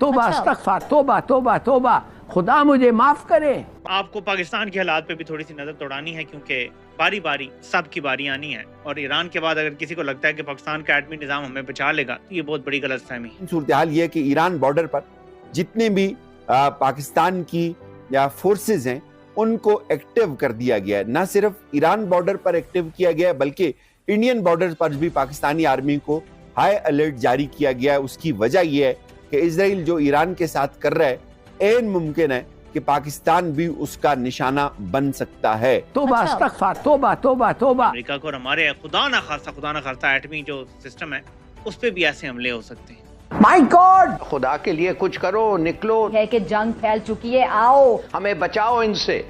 तोबा अस्तगफार, तोबा तोबा तोबा, खुदा मुझे माफ करे। आपको पाकिस्तान के हालात पे भी थोड़ी सी नजर दौड़ानी है, क्योंकि बारी बारी सबकी बारी आनी है, और ईरान के बाद अगर किसी को लगता है कि पाकिस्तान का एटमी निजाम हमें बचा लेगा तो ये बहुत बड़ी गलतफहमी है। सूरत हाल ये है कि ईरान बॉर्डर पर जितने भी पाकिस्तान की या फोर्सेज हैं उनको एक्टिव कर दिया गया है। न सिर्फ ईरान बॉर्डर पर एक्टिव किया गया है बल्कि इंडियन बॉर्डर पर भी पाकिस्तानी आर्मी को हाई अलर्ट जारी किया गया है। उसकी वजह यह है कि इजराइल जो ईरान के साथ कर रहा है, ऐन मुमकिन है कि पाकिस्तान भी उसका निशाना बन सकता है। तोबा अस्तगफार, तोबा तोबा तोबा। अमेरिका को और हमारे खुदा ना खास्ता एटमी जो सिस्टम है उस पे भी ऐसे हमले हो सकते हैं। माय गॉड, खुदा के लिए कुछ करो, निकलो। है कि जंग फैल चुकी है, आओ हमें बचाओ इनसे।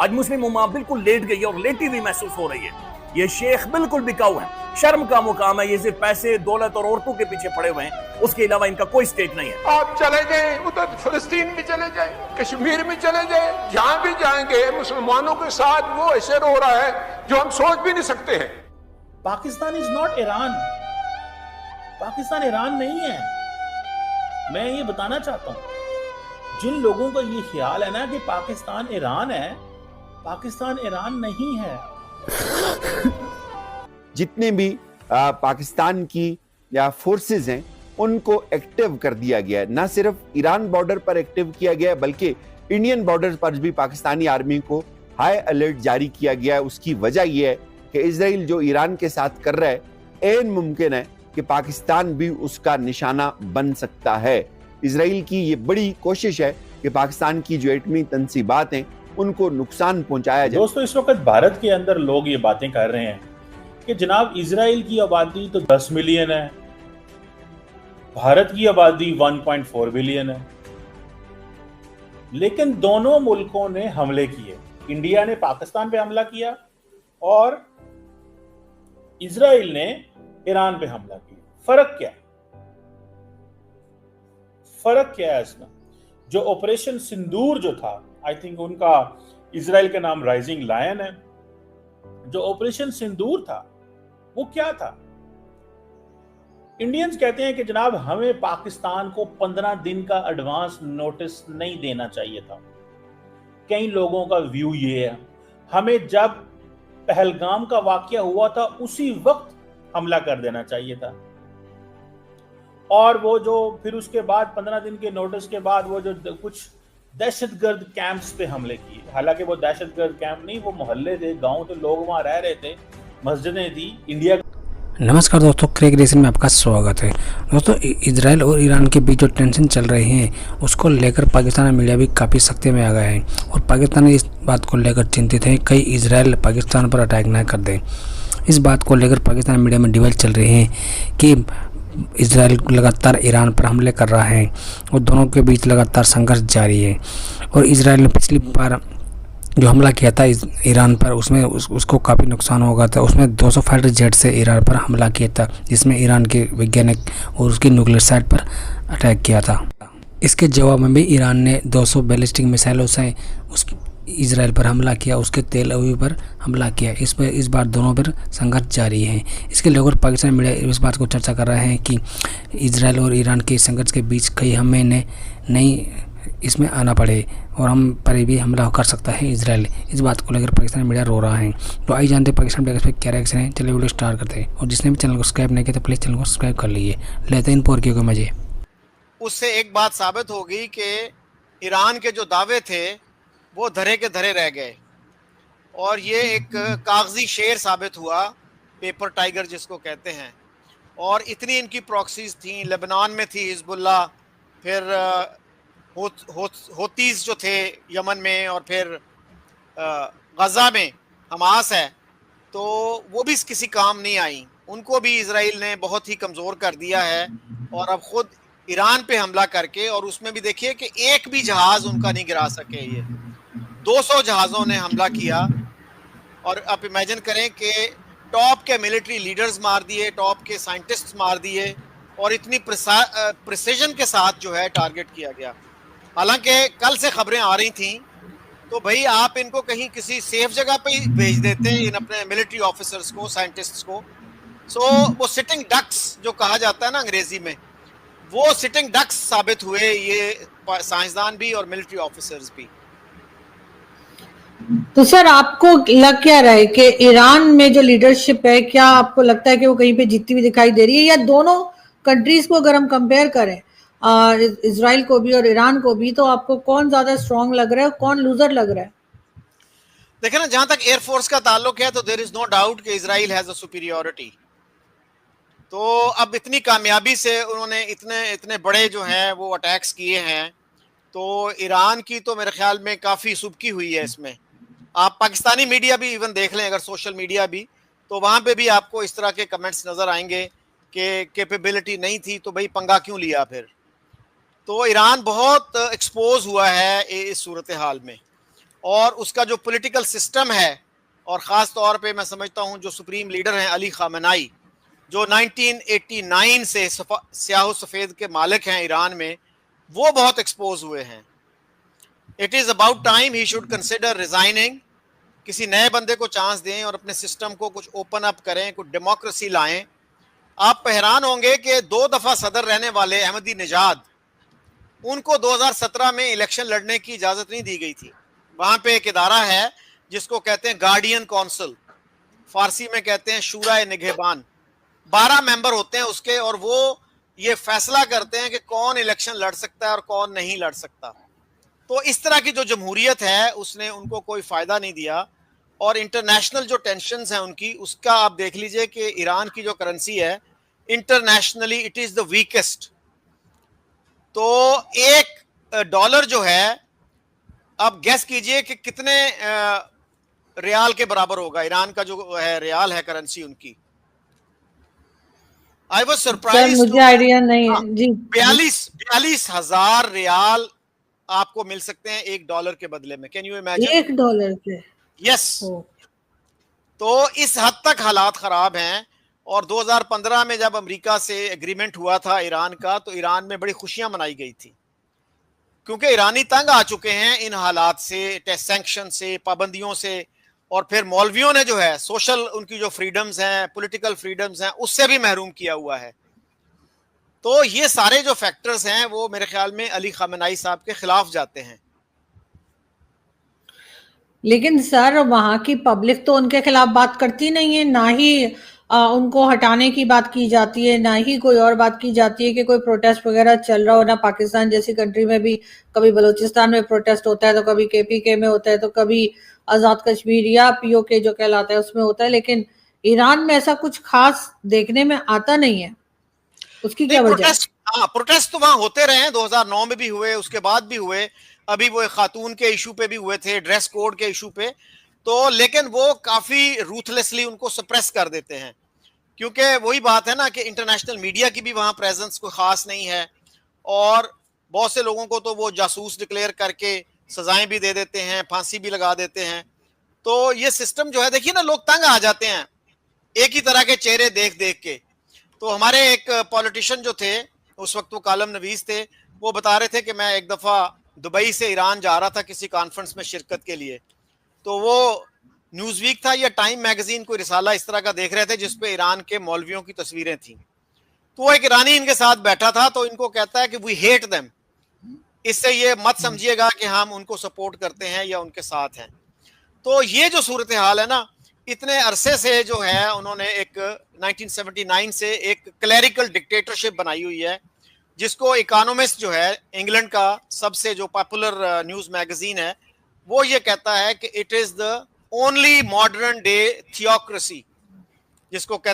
आज मुस्लिम उम्मा बिल्कुल लेट गई है और लेटी हुई महसूस हो रही है। ये शेख बिल्कुल बिकाऊ है, शर्म का मुकाम है। ये सिर्फ पैसे, दौलत और औरतों के पीछे पड़े हुए हैं, उसके अलावा इनका कोई स्टेट नहीं है। आप चले जाएं, उधर फिलिस्तीन में चले जाएं, कश्मीर में चले जाएं, जहां भी जाएंगे मुसलमानों के साथ वो ऐसे रो रहा है जो हम सोच भी नहीं सकते हैं। Pakistan is not Iran. Pakistan Iran नहीं है। मैं ये बताना चाहता हूं, जिन लोगों का ये ख्याल है ना कि पाकिस्तान ईरान है, पाकिस्तान ईरान नहीं है। जितने भी पाकिस्तान की या फोर्सेज हैं उनको एक्टिव कर दिया गया है। न सिर्फ ईरान बॉर्डर पर एक्टिव किया गया है बल्कि इंडियन बॉर्डर पर भी पाकिस्तानी आर्मी को हाई अलर्ट जारी किया गया है। उसकी वजह यह है कि इजराइल जो ईरान के साथ कर रहा है, ऐन मुमकिन है कि पाकिस्तान भी उसका निशाना बन सकता है। इजराइल की ये बड़ी कोशिश है कि पाकिस्तान की जो एटमी तंसीबात हैं उनको नुकसान पहुंचाया जाए। दोस्तों, इस वक्त भारत के अंदर लोग ये बातें कर रहे हैं कि जनाब इजराइल की आबादी तो 10 मिलियन है, भारत की आबादी 1.4 बिलियन है, लेकिन दोनों मुल्कों ने हमले किए। इंडिया ने पाकिस्तान पे हमला किया और इजराइल ने ईरान पे हमला किया। फर्क क्या है? फर्क क्या है इसमें? जो ऑपरेशन सिंदूर जो था, आई थिंक उनका इजराइल का नाम राइजिंग लायन है, जो ऑपरेशन सिंदूर था वो क्या था? इंडियंस कहते हैं कि जनाब हमें पाकिस्तान को 15 दिन का एडवांस नोटिस नहीं देना चाहिए था। कई लोगों का व्यू ये है, हमें जब पहलगाम का वाकया हुआ था उसी वक्त हमला कर देना चाहिए था, और वो जो फिर उसके बाद 15 दिन के नोटिस के बाद वो जो कुछ दहशतगर्द कैंप्स पे हमले किए। हालांकि वो दहशतगर्द कैंप नहीं, वो मोहल्ले थे, गांव थे, लोग वहां रह रहे थे, मस्जिदें थी। इंडिया नमस्कार दोस्तों, क्रेग रेसन में आपका स्वागत है। दोस्तों, इजराइल और ईरान के बीच जो टेंशन चल रहे हैं उसको लेकर पाकिस्तानी मीडिया भी काफ़ी सख्ती में आ गया है और पाकिस्तान इस बात को लेकर चिंतित है कहीं इजराइल पाकिस्तान पर अटैक ना कर दे। इस बात को लेकर पाकिस्तानी मीडिया में डिबेट चल रहे हैं कि इजराइल लगातार ईरान पर हमले कर रहा है और दोनों के बीच लगातार संघर्ष जारी है। और इजराइल ने पिछली बार जो हमला किया था ईरान पर, उसमें उसको काफ़ी नुकसान हो गया था। उसमें 200 फाइटर जेट से ईरान पर हमला किया था, जिसमें ईरान के वैज्ञानिक और उसकी न्यूक्लियर साइट पर अटैक किया था। इसके जवाब में भी ईरान ने 200 बैलिस्टिक मिसाइलों से उस इजराइल पर हमला किया, उसके तेल अवीव पर हमला किया। इस बार दोनों पर संघर्ष जारी है। इसके लेकर पाकिस्तान मीडिया इस बात को चर्चा कर रहे हैं कि इजराइल और ईरान के संघर्ष के बीच कहीं हमें नहीं इसमें आना पड़े और हम पर भी हमला कर सकता है इजराइल। इस बात को लेकर पाकिस्तान मीडिया रो रहा है। तो आइए जानते हैं पाकिस्तान मीडिया पर क्या रिएक्शन है। चलिए वीडियो स्टार्ट करते हैं, और जिसने भी चैनल को सब्सक्राइब नहीं किया तो प्लीज़ चैनल को सब्सक्राइब कर लीजिए। लेते हैं इन पोर के मजे। उससे एक बात साबित हो गई कि ईरान के जो दावे थे वो धरे के धरे रह गए, और ये एक कागजी शेर साबित हुआ, पेपर टाइगर जिसको कहते हैं। और इतनी इनकी प्रॉक्सीज थी, लेबनान में थी हिजबुल्लाह, फिर होतीज़ जो थे यमन में, और फिर गज़ा में हमास है, तो वो भी किसी काम नहीं आई। उनको भी इजराइल ने बहुत ही कमज़ोर कर दिया है, और अब ख़ुद ईरान पे हमला करके, और उसमें भी देखिए कि एक भी जहाज़ उनका नहीं गिरा सके। ये 200 जहाज़ों ने हमला किया, और आप इमेजिन करें कि टॉप के मिलिट्री लीडर्स मार दिए, टॉप के साइंटिस्ट्स मार दिए, और इतनी प्रिसीजन के साथ जो है टारगेट किया गया। हालांकि कल से खबरें आ रही थी, तो भाई आप इनको कहीं किसी सेफ जगह पे ही भेज देते हैं, इन अपने मिलिट्री ऑफिसर्स को, साइंटिस्ट्स को। सो वो सिटिंग डक्स जो कहा जाता है ना अंग्रेजी में, वो सिटिंग डक्स साबित हुए, ये साइंसदान भी और मिलिट्री ऑफिसर्स भी। तो सर आपको लग क्या रहा है कि ईरान में जो लीडरशिप है, क्या आपको लगता है कि वो कहीं पे जीतती हुई दिखाई दे रही है, या दोनों कंट्रीज को अगर हम कंपेयर करें, इजराइल को भी और ईरान को भी, तो आपको कौन ज्यादा स्ट्रांग लग रहा है, कौन लूजर लग रहा है? देखिए ना, जहां तक एयरफोर्स का ताल्लुक है तो देयर इज नो डाउट कि इजराइल हैज अ सुपीरियरिटी। तो अब इतनी कामयाबी से उन्होंने इतने बड़े जो हैं वो अटैक्स किए हैं, तो ईरान की तो मेरे ख्याल में काफ़ी सुबकी हुई है इसमें। आप पाकिस्तानी मीडिया भी इवन देख लें, अगर सोशल मीडिया भी, तो वहाँ पे भी आपको इस तरह के कमेंट्स नज़र आएंगे कि कैपेबिलिटी नहीं थी तो भाई पंगा क्यों लिया फिर। तो ईरान बहुत एक्सपोज हुआ है इस सूरत हाल में, और उसका जो पॉलिटिकल सिस्टम है, और ख़ास तौर पे मैं समझता हूँ जो सुप्रीम लीडर हैं अली खामेनी, जो 1989 से स्याह सफ़ेद के मालिक हैं ईरान में, वो बहुत एक्सपोज हुए हैं। It is about time he should consider resigning, किसी नए बंदे को चांस दें और अपने सिस्टम को कुछ ओपन अप करें, कुछ डेमोक्रेसी लाएं। आप हैरान होंगे कि 2 दफ़ा सदर रहने वाले अहमदी निजाद, उनको 2017 में इलेक्शन लड़ने की इजाज़त नहीं दी गई थी। वहाँ पे एक इदारा है जिसको कहते हैं गार्डियन काउंसिल, फारसी में कहते हैं शूरा निगहबान। 12 मेंबर होते हैं उसके, और वो ये फैसला करते हैं कि कौन इलेक्शन लड़ सकता है और कौन नहीं लड़ सकता। तो इस तरह की जो जमहूरियत है उसने उनको कोई फ़ायदा नहीं दिया, और इंटरनेशनल जो टेंशन्स हैं उनकी, उसका आप देख लीजिए कि ईरान की जो करेंसी है internationally it is the weakest. तो $1 जो है, अब गैस कीजिए कि कितने रियाल के बराबर होगा। ईरान का जो है रियाल है करेंसी उनकी, आई वाज सरप्राइज्ड, मुझे आइडिया नहीं है जी। 42,000 रियाल आपको मिल सकते हैं $1 के बदले में। Can you imagine? $1 के? यस। तो इस हद तक हालात खराब हैं। और 2015 में जब अमेरिका से एग्रीमेंट हुआ था ईरान का, तो ईरान में बड़ी खुशियां मनाई गई थी, क्योंकि ईरानी तंग आ चुके हैं इन हालात से, सैंक्शन से, पाबंदियों से, और फिर मौलवियों ने जो है सोशल उनकी जो फ्रीडम्स हैं, पॉलिटिकल फ्रीडम्स हैं, उससे भी महरूम किया हुआ है। तो ये सारे जो फैक्टर्स हैं वो मेरे ख्याल में अली खामेनी साहब के खिलाफ जाते हैं। लेकिन सर वहाँ की पब्लिक तो उनके खिलाफ बात करती नहीं है, ना ही उनको हटाने की बात की जाती है, ना ही कोई और बात की जाती है कि कोई प्रोटेस्ट वगैरह चल रहा हो। ना पाकिस्तान जैसी कंट्री में भी कभी बलूचिस्तान में प्रोटेस्ट होता है, तो कभी KPK में होता है, तो कभी आज़ाद कश्मीर या POK जो कहलाता है उसमें होता है। लेकिन ईरान में ऐसा कुछ खास देखने में आता नहीं है, उसकी क्या वजह? प्रोटेस्ट तो वहाँ होते रहे हैं, 2009 में भी हुए, उसके बाद भी हुए, अभी वो खातून के इशू पे भी हुए थे, ड्रेस कोड के इशू पे। तो लेकिन वो काफी रूथलेसली उनको सप्रेस कर देते हैं, क्योंकि वही बात है ना कि इंटरनेशनल मीडिया की भी वहाँ प्रेजेंस कोई खास नहीं है, और बहुत से लोगों को तो वो जासूस डिक्लेयर करके सजाएं भी दे देते हैं, फांसी भी लगा देते हैं। तो ये सिस्टम जो है, देखिए ना, लोग तंग आ जाते हैं एक ही तरह के चेहरे देख देख के। तो हमारे एक पॉलिटिशियन जो थे, उस वक्त वो कालम नवीस थे, वो बता रहे थे कि मैं एक दफ़ा दुबई से ईरान जा रहा था किसी कॉन्फ्रेंस में शिरकत के लिए, तो वो न्यूज़ वीक था या टाइम मैगजीन कोई रिसाला इस तरह का देख रहे थे जिसपे ईरान के मौलवियों की तस्वीरें थी। तो वो एक ईरानी इनके साथ बैठा था, तो इनको कहता है कि वी हेट देम। इससे ये मत समझिएगा कि हम उनको सपोर्ट करते हैं या उनके साथ हैं। तो ये जो सूरत हाल है ना, इतने अरसे से जो है उन्होंने एक 1979 से एक क्लैरिकल डिक्टेटरशिप बनाई हुई है, जिसको इकोनॉमिस्ट जो है इंग्लैंड का सबसे जो पॉपुलर न्यूज़ मैगजीन है, वो ये कहता है कि it is the only modern day theocracy, जिसको कहते